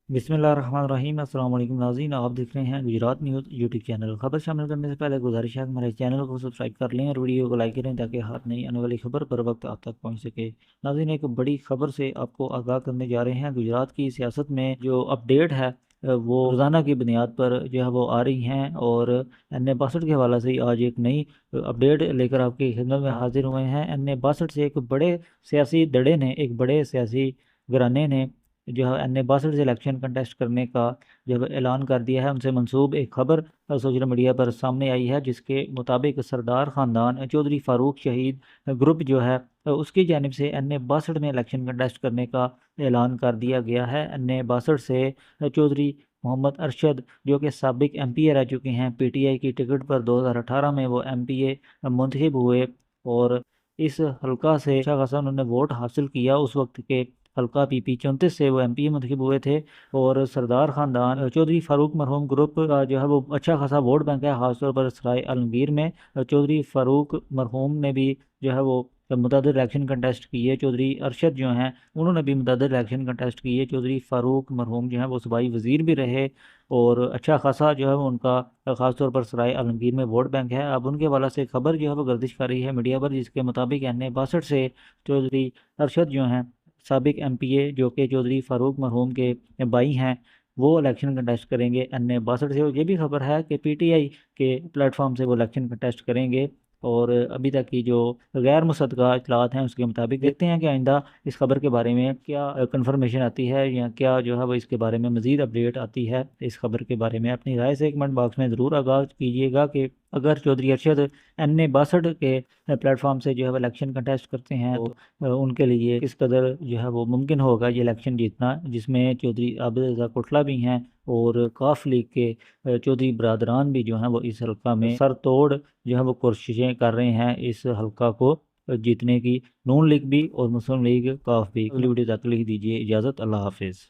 बिस्मिल्लाहिर्रहमानिर्रहीम। अस्सलाम वालेकुम नाज़रीन, आप देख रहे हैं गुजरात न्यूज़ यूट्यूब चैनल। खबर शामिल करने से पहले गुजारिश है कि हमारे चैनल को सब्सक्राइब कर लें और वीडियो को लाइक करें ताकि हर नई आने वाली खबर पर वक्त आप तक पहुंच सके। नाज़रीन, एक बड़ी खबर से आपको आगाह करने जा रहे हैं। गुजरात की सियासत में जो अपडेट है वो रोज़ाना की बुनियाद पर जो है वो आ रही हैं, और NA 62 के हवाले से आज एक नई अपडेट लेकर आपकी खिदमत में हाजिर हुए हैं। NA 62 से एक बड़े सियासी धड़े ने, एक बड़े सियासी घराने ने जो है NA 62 से इलेक्शन कंटेस्ट करने का जब ऐलान कर दिया है। उनसे मंसूब एक खबर सोशल मीडिया पर सामने आई है, जिसके मुताबिक सरदार ख़ानदान चौधरी फ़ारूक शहीद ग्रुप जो है उसकी जानिब से NA 62 में इलेक्शन कंटेस्ट करने का ऐलान कर दिया गया है। NA 62 से चौधरी मोहम्मद अरशद, जो कि साबिक MP रह चुके हैं, PTI की टिकट पर 2018 में वो MPA मुंतखब हुए, और इस हल्का से अच्छा खासा उन्होंने वोट हासिल किया। उस वक्त के हल्का PP 34 से वो MP मुंतखब हुए थे। और सरदार ख़ानदान चौधरी फ़ारूक मरहूम ग्रुप का जो है वो अच्छा खासा वोट बैंक है, ख़ासतौर पर सराय आलमगीर में। चौधरी फ़ारूक मरहूम ने भी जो है वो मुतअद्दिद इलेक्शन कंटेस्ट किए। चौधरी अरशद जो हैं उन्होंने भी मुतअद्दिद इलेक्शन कंटेस्ट किए। चौधरी फ़ारूक मरहूम जो है वो सूबाई वज़ीर भी रहे, और अच्छा खासा जो है वो उनका ख़ासतौर पर सराय आलमगीर में वोट बैंक है। अब उनके वाला से खबर जो है वो गर्दिश कर रही है मीडिया पर, जिसके मुताबिक NA 62 से चौधरी अरशद जो हैं, साबिक MPA जो कि चौधरी फ़ारूक मरहूम के भाई हैं, वो इलेक्शन कंटेस्ट करेंगे NA 62 से। और ये भी खबर है कि PTI के प्लेटफॉर्म से वो इलेक्शन कंटेस्ट करेंगे। और अभी तक की जो गैर मुसद्दक़ा इतलात हैं उसके मुताबिक, देखते हैं कि आइंदा इस खबर के बारे में क्या कंफर्मेशन आती है, या क्या जो है वो इसके बारे में मज़ीद अपडेट आती है। इस खबर के बारे में अपनी राय से कमेंट बॉक्स में ज़रूर आगाह कीजिएगा कि अगर चौधरी अरशद NA 62 के प्लेटफॉर्म से जो है वो इलेक्शन कंटेस्ट करते हैं तो उनके लिए किस कदर जो है वो मुमकिन होगा ये इलेक्शन जीतना, जिसमें चौधरी आबिद रज़ा कोटला भी हैं, और काफ लीग के चौधरी बरदरान भी जो हैं वो इस हल्का में सर तोड़ जो है वो कोशिशें कर रहे हैं इस हल्का को जीतने की। नून लीग भी और मुस्लिम लीग, काफ भी। अगली वीडियो तक लिख दीजिए इजाज़त। अल्लाह हाफिज़।